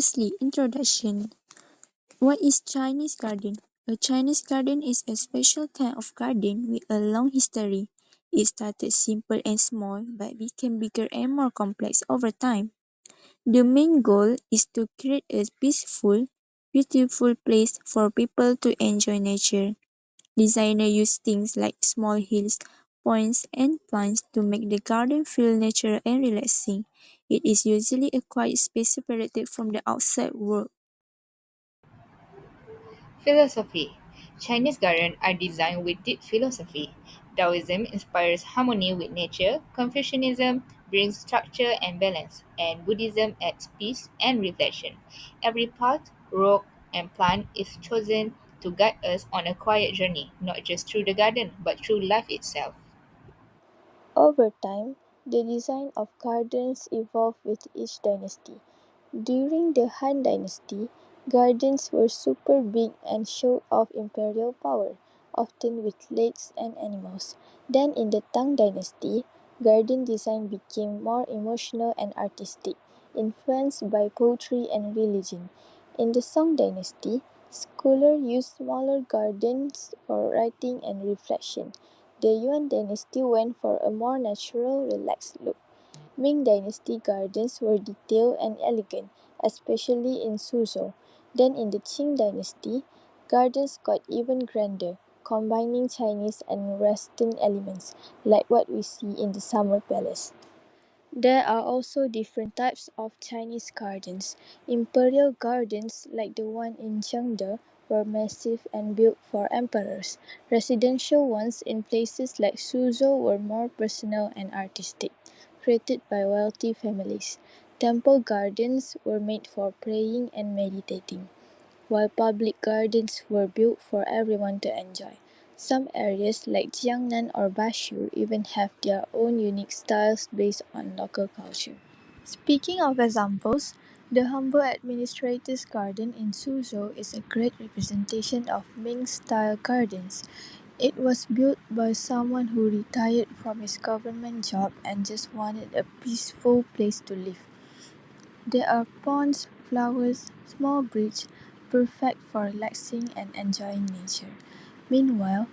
Firstly, introduction. What is Chinese garden? A Chinese garden is a special kind of garden with a long history. It started simple and small but became bigger and more complex over time. The main goal is to create a peaceful, beautiful place for people to enjoy nature. Designers use things like small hills, ponds, and plants to make the garden feel natural and relaxing. It is usually a quiet space separated from the outside world. Philosophy. Chinese gardens are designed with deep philosophy. Taoism inspires harmony with nature, Confucianism brings structure and balance, and Buddhism adds peace and reflection. Every path, rock, and plant is chosen to guide us on a quiet journey, not just through the garden, but through life itself. Over time, the design of gardens evolved with each dynasty. During the Han Dynasty, gardens were super big and showed off imperial power, often with lakes and animals. Then in the Tang Dynasty, garden design became more emotional and artistic, influenced by poetry and religion. In the Song Dynasty, scholars used smaller gardens for writing and reflection. The Yuan Dynasty went for a more natural, relaxed look. Ming Dynasty gardens were detailed and elegant, especially in Suzhou. Then in the Qing Dynasty, gardens got even grander, combining Chinese and Western elements, like what we see in the Summer Palace. There are also different types of Chinese gardens. Imperial gardens, like the one in Chengde, were massive and built for emperors. Residential ones in places like Suzhou were more personal and artistic, created by wealthy families. Temple gardens were made for praying and meditating, while public gardens were built for everyone to enjoy. Some areas like Jiangnan or Bashu even have their own unique styles based on local culture. Speaking of examples, the humble administrator's garden in Suzhou is a great representation of Ming-style gardens. It was built by someone who retired from his government job and just wanted a peaceful place to live. There are ponds, flowers, small bridges, perfect for relaxing and enjoying nature. Meanwhile,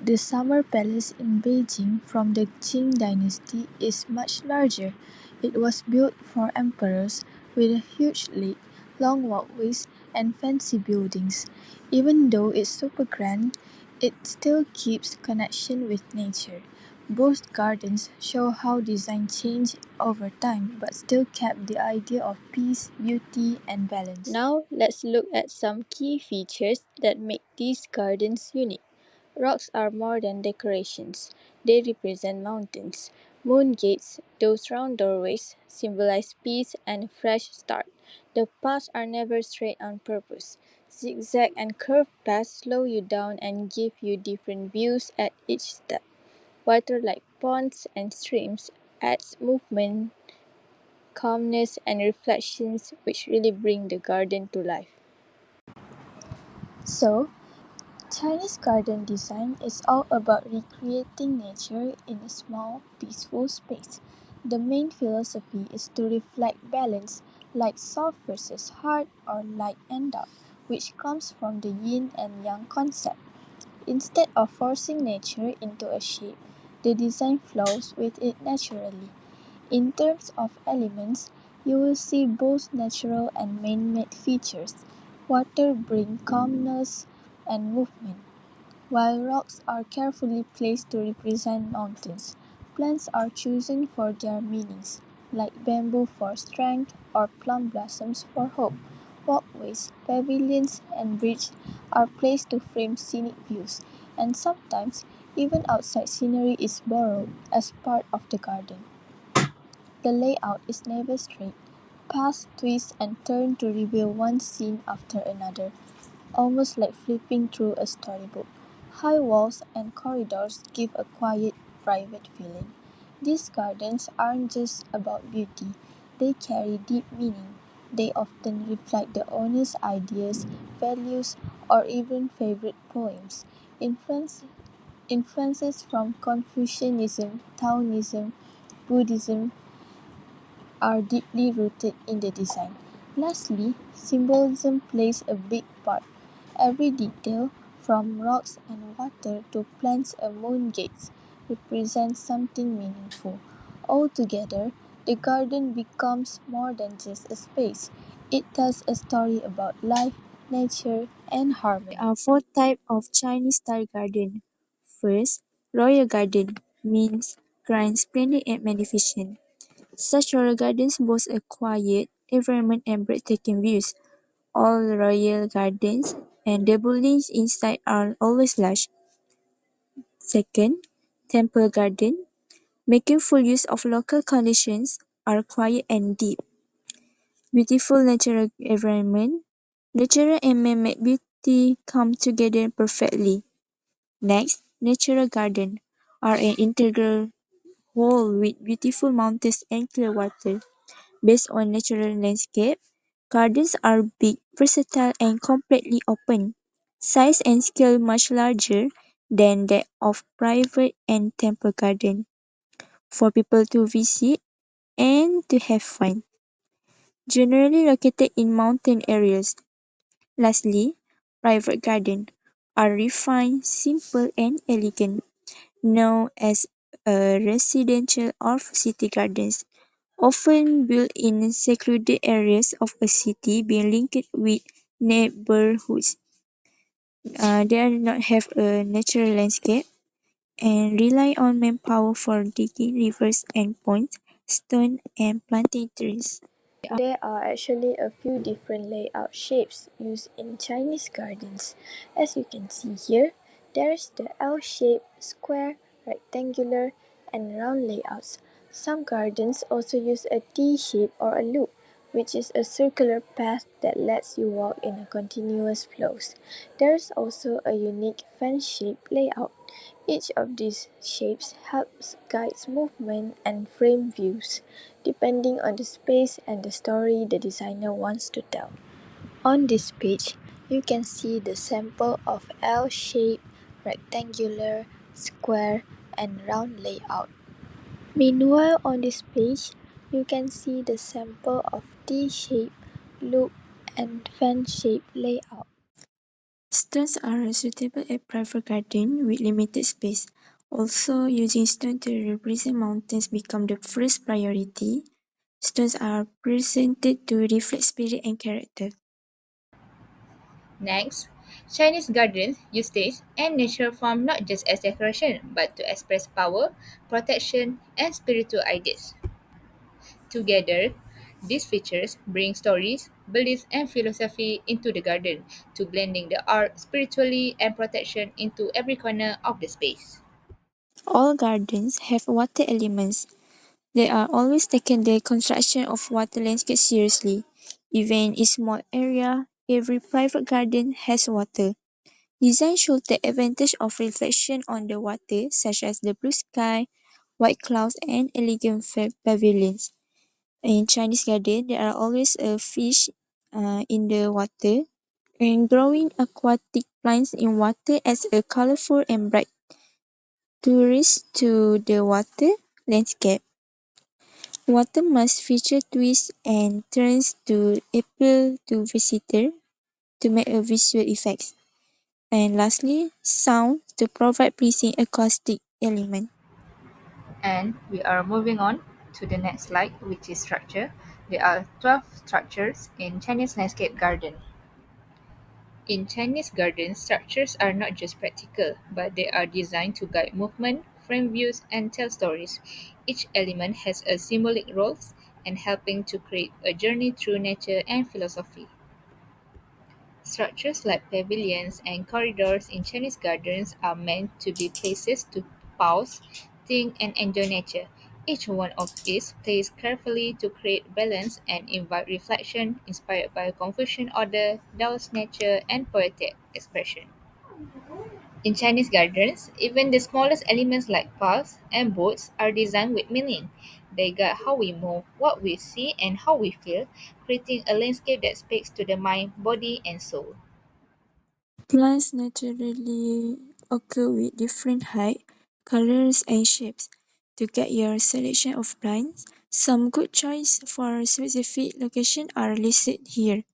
the Summer Palace in Beijing from the Qing dynasty is much larger. It was built for emperors with a huge lake, long walkways, and fancy buildings. Even though it's super grand, it still keeps connection with nature. Both gardens show how design changed over time but still kept the idea of peace, beauty, and balance. Now, let's look at some key features that make these gardens unique. Rocks are more than decorations, they represent mountains. Moon gates, those round doorways, symbolize peace and a fresh start. The paths are never straight on purpose. Zigzag and curved paths slow you down and give you different views at each step. Water like ponds and streams adds movement, calmness, and reflections which really bring the garden to life. So, Chinese garden design is all about recreating nature in a small, peaceful space. The main philosophy is to reflect balance, like soft versus hard or light and dark, which comes from the yin and yang concept. Instead of forcing nature into a shape, the design flows with it naturally. In terms of elements, you will see both natural and man-made features. Water brings calmness and movement, while rocks are carefully placed to represent mountains. Plants are chosen for their meanings, like bamboo for strength or plum blossoms for hope. Walkways, pavilions, and bridges are placed to frame scenic views, and sometimes even outside scenery is borrowed as part of the garden. The layout is never straight. Paths twist and turn to reveal one scene after another, almost like flipping through a storybook. High walls and corridors give a quiet, private feeling. These gardens aren't just about beauty, they carry deep meaning. They often reflect the owner's ideas, values, or even favorite poems. Influences from Confucianism, Taoism, Buddhism, are deeply rooted in the design. Lastly, symbolism plays a big part. Every detail, from rocks and water to plants and moon gates, represents something meaningful. Altogether, the garden becomes more than just a space. It tells a story about life, nature, and There harmony. are four types of Chinese style garden. First, royal garden means grand, splendid, and magnificent. Such royal gardens boast a quiet environment and breathtaking views. All royal gardens and the buildings inside are always large. Second, temple garden, making full use of local conditions, are quiet and deep. Beautiful natural environment. Natural and man-made beauty come together perfectly. Next, natural garden are an integral whole with beautiful mountains and clear water. Based on natural landscape, gardens are big, versatile, and completely open. Size and scale much larger than that of private and temple garden for people to visit and to have fun. Generally located in mountain areas. Lastly, private garden are refined, simple, and elegant, known as residential or city gardens, often built in secluded areas of a city being linked with neighborhoods. They do not have a natural landscape and rely on manpower for digging rivers and ponds, stone and planting trees. There are actually a few different layout shapes used in Chinese gardens. As you can see here, there is the L shape, square, rectangular, and round layouts. Some gardens also use a T shape or a loop, which is a circular path that lets you walk in a continuous flows. There is also a unique fan shape layout. Each of these shapes helps guides movement and frame views, depending on the space and the story the designer wants to tell. On this page, you can see the sample of L-shaped, rectangular, square, and round layout. Meanwhile, on this page, you can see the sample of T-shaped, loop, and fan-shaped layout. Stones are suitable at private garden with limited space. Also, using stone to represent mountains become the first priority. Stones are presented to reflect spirit and character. Next, Chinese gardens use stage and natural form not just as decoration but to express power, protection, and spiritual ideas. Together, these features bring stories, beliefs, and philosophy into the garden, to blending the art, spiritually, and protection into every corner of the space. All gardens have water elements. They are always taken the construction of water landscape seriously. Even in small area, every private garden has water. Design should take advantage of reflection on the water, such as the blue sky, white clouds, and elegant pavilions. In Chinese garden, there are always a fish in the water, and growing aquatic plants in water adds a colorful and bright tourist to the water landscape. Water must feature twists and turns to appeal to visitors to make a visual effect. And lastly, sound to provide pleasing acoustic element. And we are moving on to the next slide, which is structure. There are 12 structures in Chinese landscape garden. In Chinese gardens, structures are not just practical, but they are designed to guide movement, frame views, and tell stories. Each element has a symbolic role and helping to create a journey through nature and philosophy. Structures like pavilions and corridors in Chinese gardens are meant to be places to pause, think, and enjoy nature. Each one of these placed carefully to create balance and invite reflection, inspired by Confucian order, Taoist nature, and poetic expression. In Chinese gardens, even the smallest elements like paths and boats are designed with meaning. They guide how we move, what we see, and how we feel, creating a landscape that speaks to the mind, body, and soul. Plants naturally occur with different height, colors, and shapes. To get your selection of plants, Some good choice for specific location are listed here.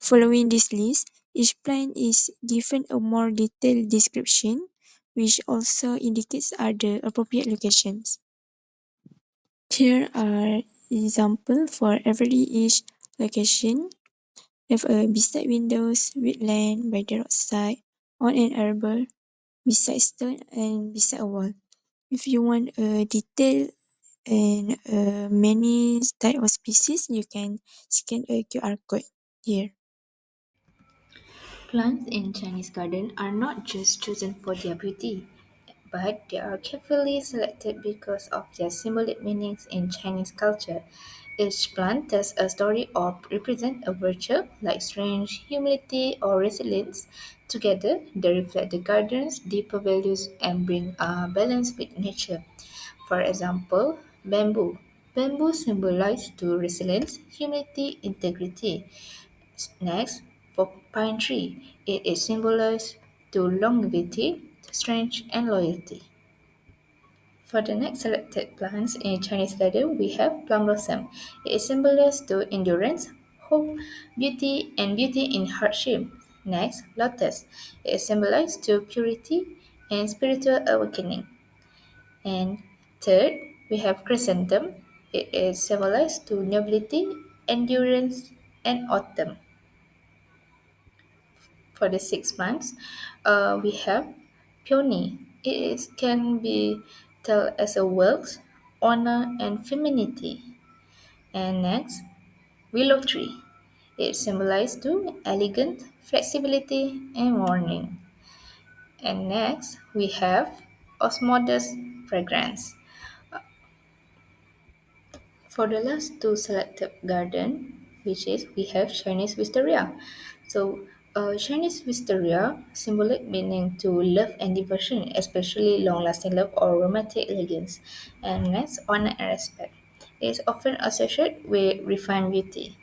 Following this list, each plant is given a more detailed description, which also indicates other appropriate locations. Here are examples for every each location. Have a beside windows, with land, by the roadside, on an arbor, beside stone, and beside a wall. If you want a detail and many type of species, you can scan a QR code here. Plants in Chinese garden are not just chosen for their beauty, but they are carefully selected because of their symbolic meanings in Chinese culture. Each plant tells a story or represents a virtue like strength, humility, or resilience. Together, they reflect the garden's deeper values and bring a balance with nature. For example, bamboo. Bamboo symbolizes to resilience, humility, integrity. Next, for pine tree, it is symbolized to longevity, strength, and loyalty. For the next selected plants in Chinese garden, we have plum blossom. It is symbolized to endurance, hope, beauty in hardship. Next, lotus. It is symbolized to purity and spiritual awakening. And third, we have chrysanthemum. It is symbolized to nobility, endurance, and autumn. For the 6 months, we have peony. Can be told as a wealth, honor, and femininity. And next, willow tree. It symbolizes to elegant, flexibility, and warning. And next, we have osmodes fragrance. For the last two selected garden, which is we have Chinese wisteria. So Chinese wisteria symbolic meaning to love and devotion, especially long-lasting love or romantic elegance. And next, honor and respect. It is often associated with refined beauty.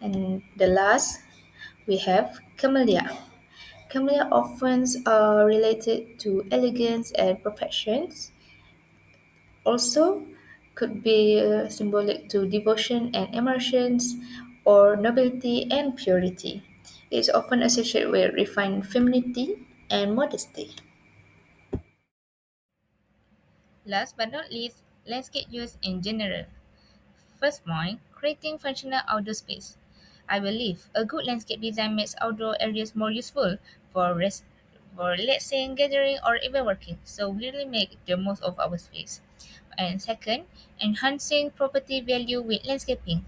And the last, we have camellia. Camellia often are related to elegance and perfections. Also, could be symbolic to devotion and immersions, or nobility and purity. It is often associated with refined femininity and modesty. Last but not least, landscape use in general. First point, creating functional outdoor space. I believe a good landscape design makes outdoor areas more useful for rest, for relaxing, gathering, or even working. So we really make the most of our space. And second, enhancing property value with landscaping.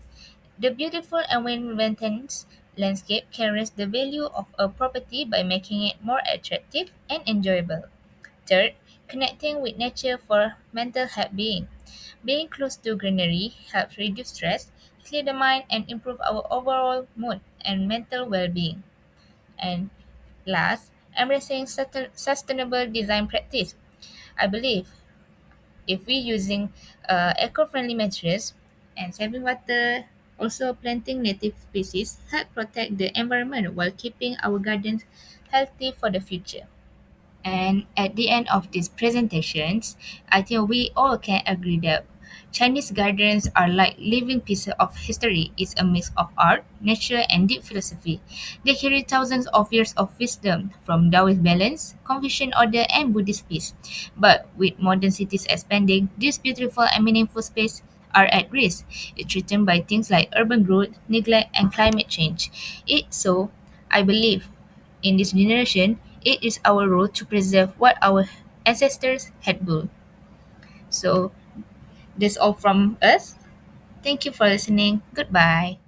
The beautiful and well-maintained landscape carries the value of a property by making it more attractive and enjoyable. Third, connecting with nature for mental health being. Being close to greenery helps reduce stress, clear the mind, and improve our overall mood and mental well-being. And last, embracing sustainable design practice. I believe if we using eco-friendly materials and saving water, also planting native species help protect the environment while keeping our gardens healthy for the future. And at the end of these presentations, I think we all can agree that Chinese gardens are like living pieces of history. It's a mix of art, nature, and deep philosophy. They carry thousands of years of wisdom from Taoist balance, Confucian order, and Buddhist peace. But with modern cities expanding, these beautiful and meaningful spaces are at risk. It's threatened by things like urban growth, neglect, and climate change. I believe in this generation, it is our role to preserve what our ancestors had built. So that's all from us. Thank you for listening. Goodbye.